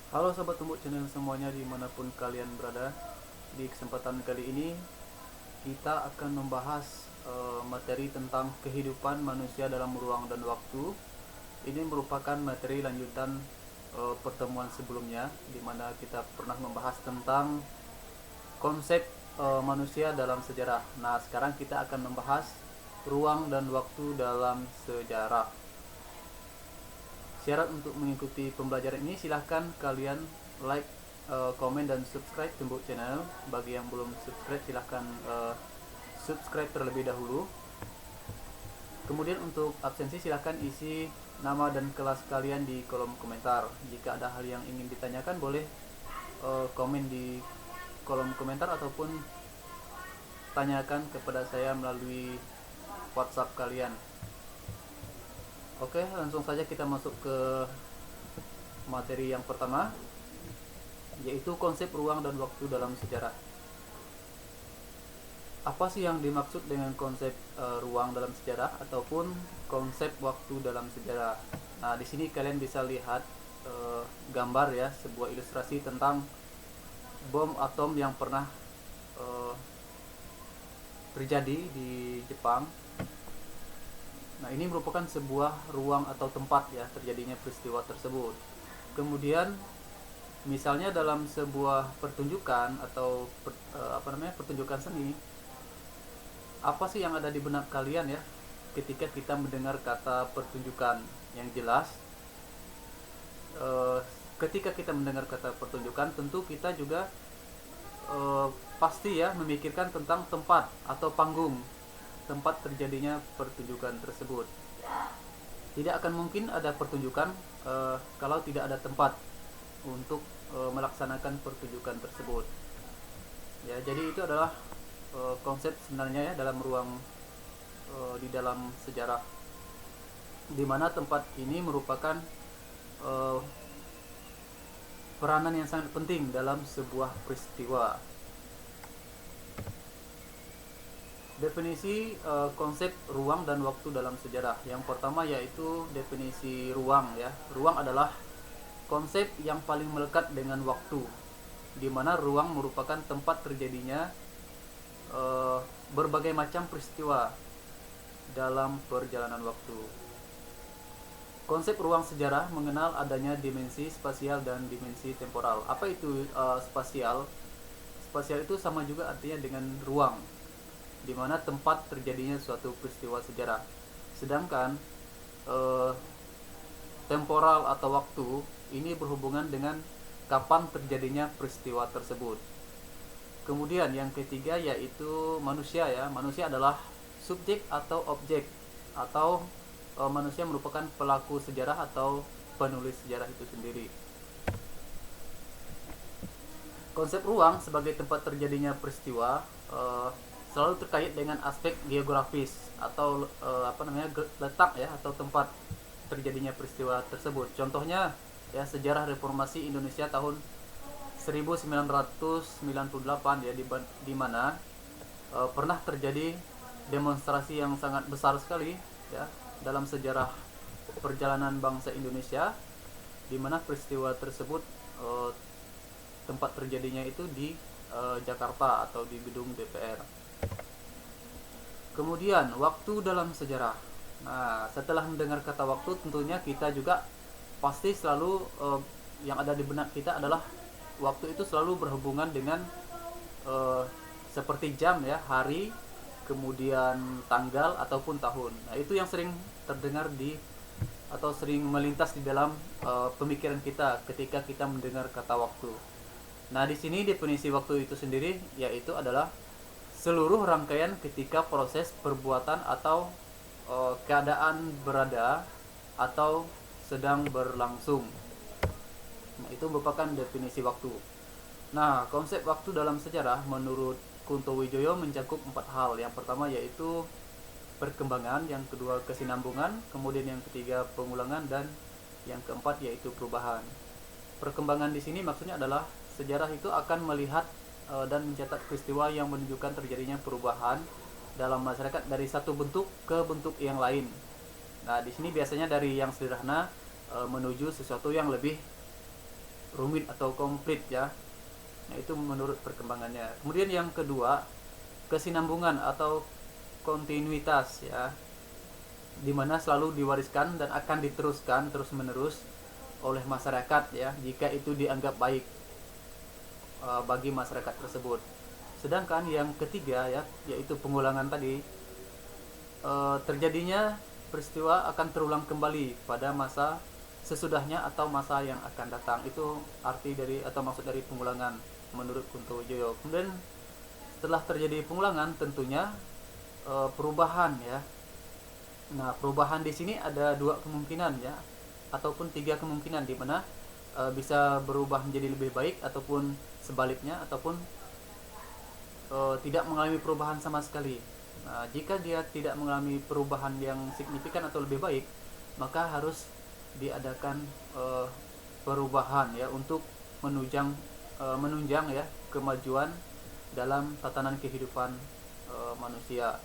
Halo Sobat Tumbuk Channel semuanya dimanapun kalian berada. Di kesempatan kali ini kita akan membahas materi tentang kehidupan manusia dalam ruang dan waktu. Ini merupakan materi lanjutan pertemuan sebelumnya, di mana kita pernah membahas tentang konsep manusia dalam sejarah. Nah, sekarang kita akan membahas ruang dan waktu dalam sejarah. Syarat untuk mengikuti pembelajaran ini silahkan kalian like, komen dan subscribe Tumbuk Channel. Bagi yang belum subscribe silahkan subscribe terlebih dahulu. Kemudian untuk absensi silahkan isi nama dan kelas kalian di kolom komentar. Jika ada hal yang ingin ditanyakan boleh komen di kolom komentar ataupun tanyakan kepada saya melalui WhatsApp kalian. Oke, langsung saja kita masuk ke materi yang pertama, yaitu konsep ruang dan waktu dalam sejarah. Apa sih yang dimaksud dengan konsep ruang dalam sejarah ataupun konsep waktu dalam sejarah? Nah, di sini kalian bisa lihat gambar ya, sebuah ilustrasi tentang bom atom yang pernah terjadi di Jepang. Nah, ini merupakan sebuah ruang atau tempat ya terjadinya peristiwa tersebut. Kemudian misalnya dalam sebuah pertunjukan atau pertunjukan seni, apa sih yang ada di benak kalian ya ketika kita mendengar kata pertunjukan? Yang jelas ketika kita mendengar kata pertunjukan tentu kita juga pasti ya memikirkan tentang tempat atau panggung tempat terjadinya pertunjukan tersebut. Tidak akan mungkin ada pertunjukan kalau tidak ada tempat untuk melaksanakan pertunjukan tersebut. Ya, jadi itu adalah konsep sebenarnya ya dalam ruang di dalam sejarah, di mana tempat ini merupakan peranan yang sangat penting dalam sebuah peristiwa. Definisi konsep ruang dan waktu dalam sejarah. Yang pertama yaitu definisi ruang ya. Ruang adalah konsep yang paling melekat dengan waktu, di mana ruang merupakan tempat terjadinya berbagai macam peristiwa dalam perjalanan waktu. Konsep ruang sejarah mengenal adanya dimensi spasial dan dimensi temporal. Apa itu spasial? Spasial itu sama juga artinya dengan ruang, di mana tempat terjadinya suatu peristiwa sejarah. Sedangkan temporal atau waktu ini berhubungan dengan kapan terjadinya peristiwa tersebut. Kemudian yang ketiga yaitu manusia ya. Manusia adalah subjek atau objek, atau manusia merupakan pelaku sejarah atau penulis sejarah itu sendiri. Konsep ruang sebagai tempat terjadinya peristiwa selalu terkait dengan aspek geografis atau letak ya atau tempat terjadinya peristiwa tersebut. Contohnya ya sejarah reformasi Indonesia tahun 1998 ya, di mana pernah terjadi demonstrasi yang sangat besar sekali ya dalam sejarah perjalanan bangsa Indonesia, di mana peristiwa tersebut tempat terjadinya itu di Jakarta atau di gedung DPR. Kemudian waktu dalam sejarah. Nah, setelah mendengar kata waktu, tentunya kita juga pasti selalu yang ada di benak kita adalah waktu itu selalu berhubungan dengan seperti jam ya, hari, kemudian tanggal ataupun tahun. Nah, itu yang sering terdengar atau sering melintas di dalam pemikiran kita ketika kita mendengar kata waktu. Nah, di sini definisi waktu itu sendiri yaitu adalah seluruh rangkaian ketika proses perbuatan atau keadaan berada atau sedang berlangsung. Nah, itu merupakan definisi waktu. Nah, konsep waktu dalam sejarah menurut Kunto Wijoyo mencakup 4 hal. Yang pertama yaitu perkembangan, yang kedua kesinambungan, kemudian yang ketiga pengulangan, dan yang keempat yaitu perubahan. Perkembangan di sini maksudnya adalah sejarah itu akan melihat dan mencatat peristiwa yang menunjukkan terjadinya perubahan dalam masyarakat dari satu bentuk ke bentuk yang lain. Nah, di sini biasanya dari yang sederhana menuju sesuatu yang lebih rumit atau komplit ya. Nah, itu menurut perkembangannya. Kemudian yang kedua, kesinambungan atau kontinuitas ya, dimana selalu diwariskan dan akan diteruskan terus menerus oleh masyarakat ya, jika itu dianggap baik bagi masyarakat tersebut. Sedangkan yang ketiga ya, yaitu pengulangan tadi, terjadinya peristiwa akan terulang kembali pada masa sesudahnya atau masa yang akan datang. Itu arti dari atau maksud dari pengulangan menurut Kunto Wijoyo. Kemudian setelah terjadi pengulangan tentunya perubahan ya. Nah, perubahan di sini ada dua kemungkinan ya, ataupun tiga kemungkinan, di mana bisa berubah menjadi lebih baik ataupun sebaliknya, ataupun tidak mengalami perubahan sama sekali. Nah, jika dia tidak mengalami perubahan yang signifikan atau lebih baik, maka harus diadakan perubahan ya, untuk menunjang ya kemajuan dalam tatanan kehidupan manusia.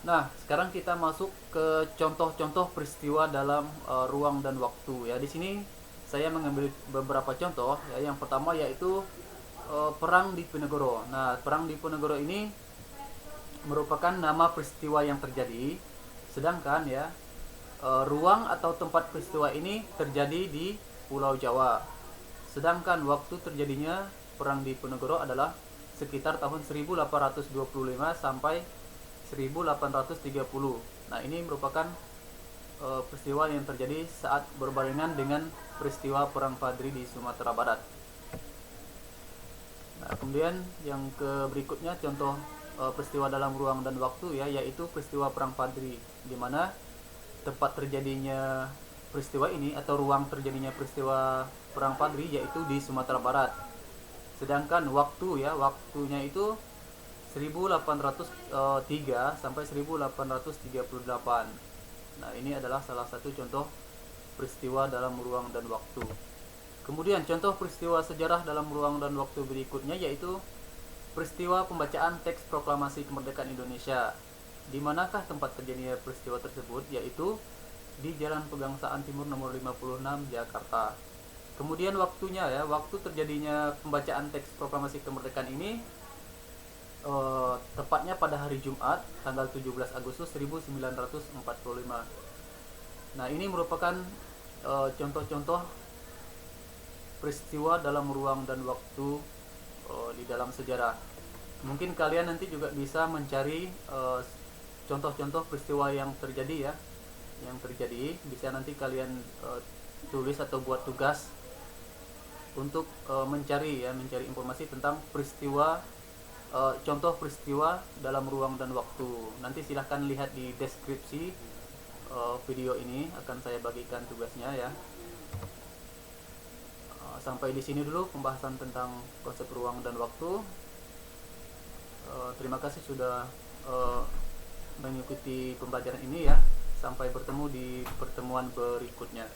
Nah, sekarang kita masuk ke contoh-contoh peristiwa dalam ruang dan waktu ya. Di sini saya mengambil beberapa contoh ya. Yang pertama yaitu Perang Diponegoro. Nah, Perang Diponegoro ini merupakan nama peristiwa yang terjadi, sedangkan ya ruang atau tempat peristiwa ini terjadi di Pulau Jawa. Sedangkan waktu terjadinya Perang Diponegoro adalah sekitar tahun 1825 sampai 1830. Nah, ini merupakan peristiwa yang terjadi saat berbarengan dengan peristiwa Perang Padri di Sumatera Barat. Nah, kemudian yang berikutnya contoh peristiwa dalam ruang dan waktu ya, yaitu peristiwa Perang Padri, di mana tempat terjadinya peristiwa ini atau ruang terjadinya peristiwa Perang Padri yaitu di Sumatera Barat. Sedangkan waktunya itu 1803 sampai 1838. Nah, ini adalah salah satu contoh peristiwa dalam ruang dan waktu. Kemudian contoh peristiwa sejarah dalam ruang dan waktu berikutnya yaitu peristiwa pembacaan teks proklamasi kemerdekaan Indonesia. Di manakah tempat terjadinya peristiwa tersebut? Yaitu di Jalan Pegangsaan Timur nomor 56 Jakarta. Kemudian waktunya ya, waktu terjadinya pembacaan teks proklamasi kemerdekaan ini tepatnya pada hari Jumat tanggal 17 Agustus 1945. Nah, ini merupakan contoh-contoh peristiwa dalam ruang dan waktu di dalam sejarah. Mungkin kalian nanti juga bisa mencari contoh-contoh peristiwa yang terjadi ya, bisa nanti kalian tulis atau buat tugas untuk mencari informasi tentang peristiwa, contoh peristiwa dalam ruang dan waktu. Nanti silahkan lihat di deskripsi video ini, akan saya bagikan tugasnya ya. Sampai di sini dulu pembahasan tentang konsep ruang dan waktu. Terima kasih sudah mengikuti pembelajaran ini ya. Sampai bertemu di pertemuan berikutnya.